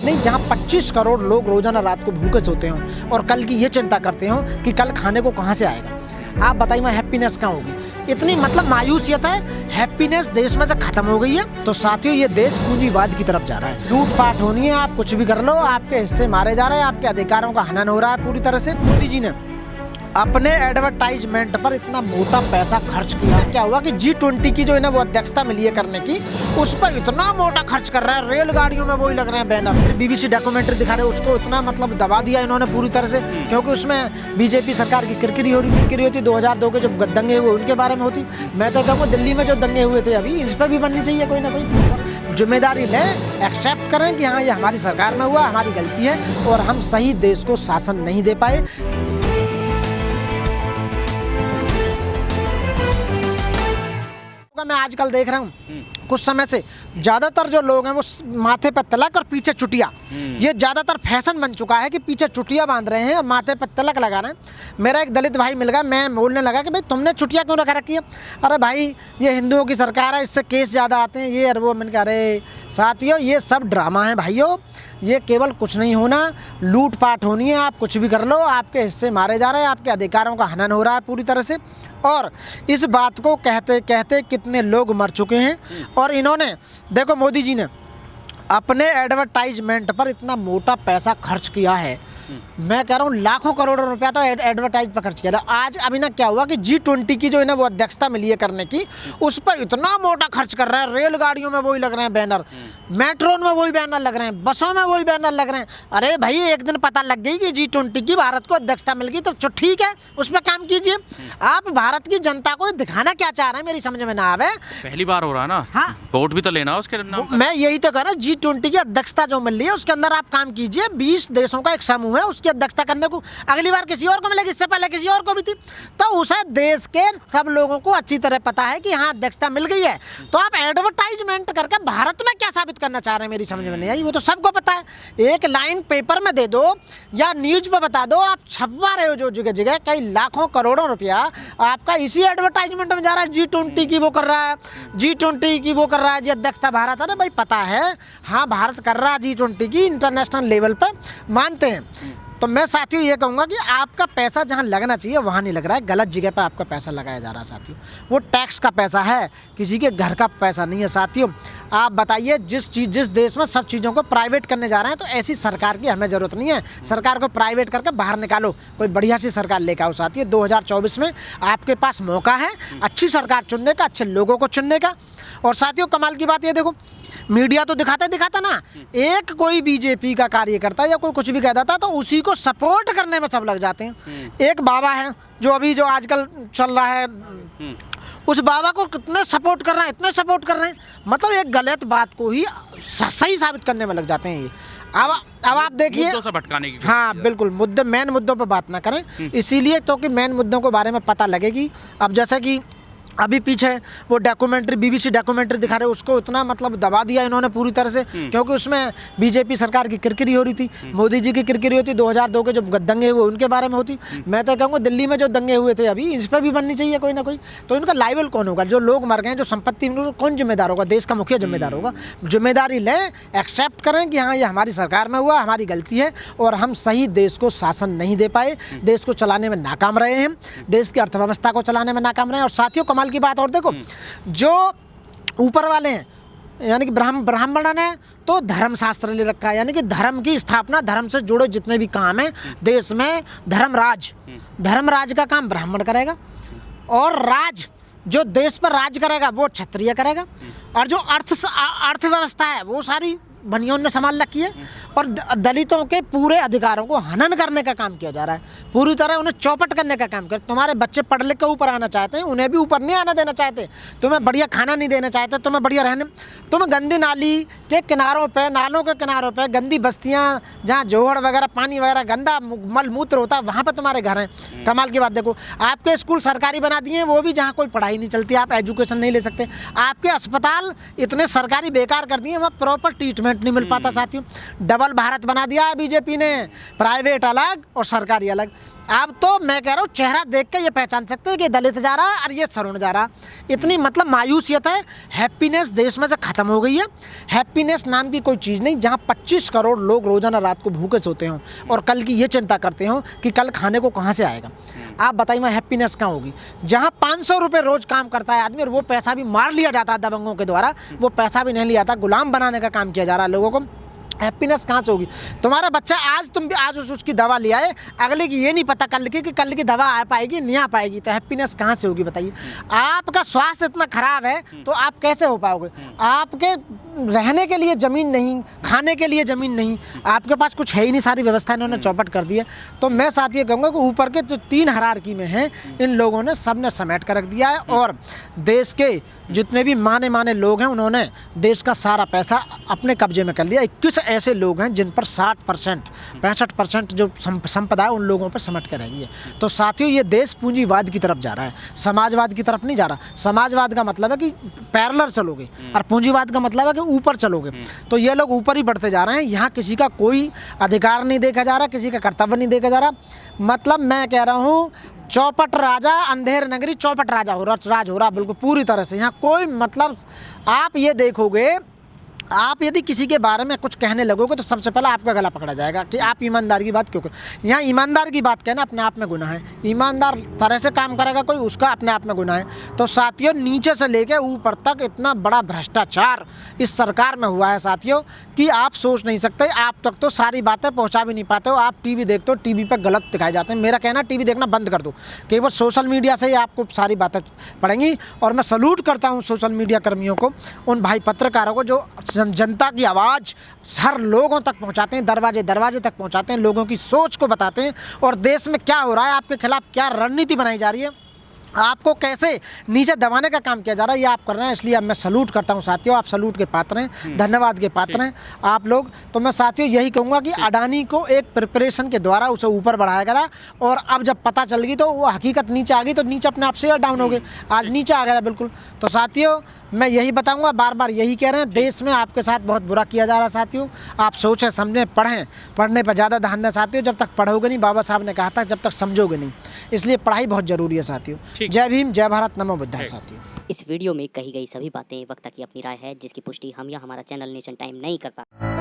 नहीं, जहाँ 25 करोड़ लोग रोजाना रात को भूखे सोते हों और कल की ये चिंता करते हो कि कल खाने को कहाँ से आएगा। आप बताइए वहाँ हैप्पीनेस कहाँ होगी। इतनी मतलब मायूसियत है, हैप्पीनेस देश में से खत्म हो गई है। तो साथियों, ये देश पूंजीवाद की तरफ जा रहा है, लूटपाट होनी है, आप कुछ भी कर लो, आपके हिस्से मारे जा रहे हैं, आपके अधिकारों का हनन हो रहा है पूरी तरह से। मोदी जी ने अपने एडवर्टाइजमेंट पर इतना मोटा पैसा खर्च किया। क्या हुआ कि G20 की जो है ना वो अध्यक्षता मिली है करने की, उस पर इतना मोटा खर्च कर रहा है, रेलगाड़ियों में वही लग रहे हैं बैनर। फिर BBC डॉक्यूमेंट्री दिखा रहे हैं, उसको इतना मतलब दबा दिया इन्होंने पूरी तरह से, क्योंकि उसमें बीजेपी सरकार की किरकिरी होती। 2002 के जब दंगे हुए उनके बारे में होती। मैं तो कहूँगा दिल्ली में जो दंगे हुए थे अभी, इस पर भी बननी चाहिए कोई ना कोई। जिम्मेदारी लें, एक्सेप्ट करें कि हाँ ये हमारी सरकार में हुआ, हमारी गलती है और हम सही देश को शासन नहीं दे पाए। मैं आजकल देख रहा हूँ कुछ समय से ज्यादातर जो लोग हैं वो माथे पर तिलक और पीछे चुटिया, ये ज्यादातर फैशन बन चुका है कि पीछे चुटिया बांध रहे हैं और माथे पर तिलक लगा रहे हैं। मेरा एक दलित भाई मिल गया, मैं बोलने लगा कि भाई तुमने चुटिया क्यों रखा रखी है? अरे भाई ये हिंदुओं की सरकार है, इससे केस ज़्यादा आते हैं, ये अरबों। मैंने कहा अरे साथियों ये सब ड्रामा है भाइयों, ये केवल कुछ नहीं होना, लूटपाट होनी है, आप कुछ भी कर लो, आपके हिस्से मारे जा रहे हैं, आपके अधिकारों का हनन हो रहा है पूरी तरह से। और इस बात को कहते कहते कितने लोग मर चुके हैं। और इन्होंने देखो मोदी जी ने अपने एडवर्टाइजमेंट पर इतना मोटा पैसा खर्च किया है, मैं कह रहा हूँ लाखों करोड़ों रुपया तो एडवर्टाइज पर खर्च किया था। आज अभी ना क्या हुआ कि G20 की जो है ना वो अध्यक्षता मिली है करने की, उस पर इतना मोटा खर्च कर रहा है, रेलगाड़ियों में वही लग रहे हैं बैनर, मेट्रो में वही बैनर लग रहे हैं, बसों में वही बैनर लग रहे हैं। अरे भाई एक दिन पता लग गई कि G20 की भारत को अध्यक्षता मिल गई तो ठीक है, उस पर काम कीजिए। आप भारत की जनता को दिखाना क्या चाह रहे हैं मेरी समझ में ना आवे। पहली बार हो रहा है ना, हाँ वोट भी तो लेना उसके नाम। मैं यही तो कह रहा हूँ, G20 की अध्यक्षता जो मिल रही है उसके अंदर आप काम कीजिए। 20 देशों का एक समूह है, उसकी अध्यक्षता करने को अगली बार किसी और को मिलेगी, इससे पहले किसी और को भी थी, तो उसे देश के सब लोगों को अच्छी तरह पता है कि हाँ अध्यक्षता मिल गई है। तो आप एडवर्टाइजमेंट करके भारत में क्या साबित करना चाह रहे हैं मेरी समझ में नहीं आई। वो तो सबको पता है, एक लाइन पेपर में दे दो या न्यूज पे बता दो, आप छपवा रहे हो जो जगह जगह, कई लाखों करोड़ों रुपया आपका इसी एडवर्टाइजमेंट में जा रहा है। G20 की वो कर रहा है, G20 की वो कर रहा है जी अध्यक्षता भारत। अरे भाई पता है हाँ भारत कर रहा है G20 की, इंटरनेशनल लेवल पर मानते हैं। तो मैं साथियों ये कहूँगा कि आपका पैसा जहाँ लगना चाहिए वहाँ नहीं लग रहा है, गलत जगह पर आपका पैसा लगाया जा रहा है साथियों। वो टैक्स का पैसा है, किसी के घर का पैसा नहीं है साथियों। आप बताइए जिस देश में सब चीज़ों को प्राइवेट करने जा रहे हैं, तो ऐसी सरकार की हमें ज़रूरत नहीं है। सरकार को प्राइवेट करके बाहर निकालो, कोई बढ़िया सी सरकार लेकर आओ साथियों। 2024 में आपके पास मौका है अच्छी सरकार चुनने का, अच्छे लोगों को चुनने का। और साथियों कमाल की बात ये देखो, मीडिया तो दिखाता ना, एक कोई बीजेपी का कार्यकर्ता या कोई कुछ भी कहता था तो उसी को सपोर्ट करने में सब लग जाते हैं। एक बाबा है जो आजकल चल रहा है, उस बाबा को कितने सपोर्ट कर रहे हैं, इतने सपोर्ट कर रहे हैं, मतलब एक गलत बात को ही सही साबित करने में लग जाते हैं ये। अब आप देखिए, भटकाने की हाँ बिल्कुल, मेन मुद्दों पर बात ना करें, इसीलिए तो कि मेन मुद्दों के बारे में पता लगेगी। अब जैसा कि अभी पीछे वो डॉक्यूमेंट्री BBC डॉक्यूमेंट्री दिखा रहे, उसको इतना मतलब दबा दिया इन्होंने पूरी तरह से, क्योंकि उसमें बीजेपी सरकार की किरकिरी हो रही थी, मोदी जी की किरकिरी होती। 2002 के जब दंगे हुए उनके बारे में होती। मैं तो कहूँगा दिल्ली में जो दंगे हुए थे अभी, इस पर भी बननी चाहिए कोई ना कोई। तो इनका लाइबल कौन होगा? जो लोग मर गए, जो संपत्ति, कौन जिम्मेदार होगा? देश का मुखिया जिम्मेदार होगा। जिम्मेदारी लें, एक्सेप्ट करें कि हाँ ये हमारी सरकार में हुआ, हमारी गलती है और हम सही देश को शासन नहीं दे पाए, देश को चलाने में नाकाम रहे हैं, देश की अर्थव्यवस्था को चलाने में नाकाम रहे हैं। और साथियों कमाल की बात और देखो, जो ऊपर वाले हैं यानी कि ब्राह्मण ने तो धर्मशास्त्र ले रखा है, यानी कि धर्म की स्थापना, धर्म से जुड़े जितने भी काम हैं देश में, धर्मराज का काम ब्राह्मण करेगा, और राज जो देश पर राज करेगा वो क्षत्रिय करेगा, और जो अर्थव्यवस्था है वो सारी बनियों ने संभाल रखी है। और दलितों के पूरे अधिकारों को हनन करने का काम किया जा रहा है, पूरी तरह उन्हें चौपट करने का काम किया। तुम्हारे बच्चे पढ़ लिख कर ऊपर आना चाहते हैं, उन्हें भी ऊपर नहीं आना देना चाहते, तुम्हें बढ़िया खाना नहीं देना चाहते, तुम्हें बढ़िया रहने, तुम गंदी नाली के किनारों पे, नालों के किनारों पे, गंदी बस्तियाँ जहाँ जोहड़ वगैरह, पानी वगैरह, गंदा मल मूत्र होता है, वहाँ पर तुम्हारे घर हैं। कमाल की बात देखो, आपके स्कूल सरकारी बना दिए हैं, वो भी जहाँ कोई पढ़ाई नहीं चलती, आप एजुकेशन नहीं ले सकते। आपके अस्पताल इतने सरकारी बेकार कर दिए, वहाँ प्रॉपर ट्रीटमेंट नहीं मिल पाता साथियों। डबल भारत बना दिया है बीजेपी ने, प्राइवेट अलग और सरकारी अलग। अब तो मैं कह रहा हूँ चेहरा देख के ये पहचान सकते हैं कि दलित जा रहा है और ये सवर्ण जा रहा। इतनी मतलब मायूसियत है। हैप्पीनेस देश में से ख़त्म हो गई है। हैप्पीनेस नाम की कोई चीज़ नहीं। जहाँ 25 करोड़ लोग रोज़ाना रात को भूखे सोते हों और कल की ये चिंता करते हो कि कल खाने को कहाँ से आएगा, आप बताइए मैं हैप्पीनेस कहाँ होगी। जहाँ 500 रुपये रोज़ काम करता है आदमी और वो पैसा भी मार लिया जाता है दबंगों के द्वारा, वो पैसा भी नहीं लिया जाता, गुलाम बनाने का काम किया जा रहा है लोगों को, हैप्पीनेस कहाँ से होगी। तुम्हारा बच्चा आज तुम भी आज उसकी दवा ले आए, अगले की ये नहीं पता कल की कि कल की दवा आ पाएगी नहीं आ पाएगी, तो हैप्पीनेस कहाँ से होगी बताइए। आपका स्वास्थ्य इतना खराब है तो आप कैसे हो पाओगे। आपके रहने के लिए ज़मीन नहीं, खाने के लिए ज़मीन नहीं, आपके पास कुछ है ही नहीं, सारी व्यवस्था इन्होंने चौपट कर दी है। तो मैं साथ ये कहूँगा कि ऊपर के जो 3 हायरार्की में हैं इन लोगों ने सब ने समेट कर रख दिया है और देश के जितने भी माने लोग हैं उन्होंने देश का सारा पैसा अपने कब्जे में कर लिया। 21 ऐसे लोग हैं जिन पर 60% 65% जो संपदा है उन लोगों पर समेट कर रही है। तो साथियों ये देश पूंजीवाद की तरफ जा रहा है, समाजवाद की तरफ नहीं जा रहा। समाजवाद का मतलब है कि पैरेलल चलोगे और पूंजीवाद का मतलब है कि ऊपर चलोगे। तो ये लोग ऊपर ही बढ़ते जा रहे हैं। यहाँ किसी का कोई अधिकार नहीं देखा जा रहा, किसी का कर्तव्य नहीं देखा जा रहा। मतलब मैं कह रहा हूँ चौपट राजा अंधेर नगरी चौपट राज हो रहा बिल्कुल पूरी तरह से। यहाँ कोई मतलब आप ये देखोगे, आप यदि किसी के बारे में कुछ कहने लगोगे तो सबसे पहले आपका गला पकड़ा जाएगा कि आप ईमानदार की बात क्यों कर। यहाँ ईमानदार की बात कहना अपने आप में गुनाह है। ईमानदार तरह से काम करेगा कोई, उसका अपने आप में गुनाह है। तो साथियों नीचे से लेके ऊपर तक इतना बड़ा भ्रष्टाचार इस सरकार में हुआ है साथियों कि आप सोच नहीं सकते। आप तक तो सारी बातें पहुँचा भी नहीं पाते हो। आप टीवी देखते हो, टीवी पर गलत दिखाए जाते हैं। मेरा कहना टीवी देखना बंद कर दो, केवल सोशल मीडिया से ही आपको सारी बातें पड़ेंगी। और मैं सलूट करता हूँ सोशल मीडिया कर्मियों को, उन भाई पत्रकारों को जो जनता की आवाज़ हर लोगों तक पहुंचाते हैं, दरवाजे तक पहुंचाते हैं, लोगों की सोच को बताते हैं और देश में क्या हो रहा है, आपके खिलाफ क्या रणनीति बनाई जा रही है, आपको कैसे नीचे दबाने का काम किया जा रहा है, ये आप कर रहे हैं। इसलिए अब मैं सलूट करता हूं साथियों, आप सलूट के पात्र हैं, धन्यवाद के पात्र हैं आप लोग। तो मैं साथियों यही कहूँगा कि अडानी को एक प्रिपरेशन के द्वारा उसे ऊपर बढ़ाया गया और अब जब पता चल गई तो वो हकीकत नीचे आ गई, तो नीचे अपने आप शेयर डाउन हो गए, आज नीचे आ गया बिल्कुल। तो साथियों मैं यही बताऊंगा, बार बार यही कह रहे हैं, देश में आपके साथ बहुत बुरा किया जा रहा है साथियों। आप सोचें समझें, पढ़ें, पढ़ने पर ज़्यादा ध्यान दें साथियों। जब तक पढ़ोगे नहीं, बाबा साहब ने कहा था, जब तक समझोगे नहीं, इसलिए पढ़ाई बहुत ज़रूरी है साथियों। जय भीम, जय भारत, नमो बुद्धाय साथियों। इस वीडियो में कही गई सभी बातें वक्ता की अपनी राय है, जिसकी पुष्टि हम या हमारा चैनल नेशन टाइम नहीं करता।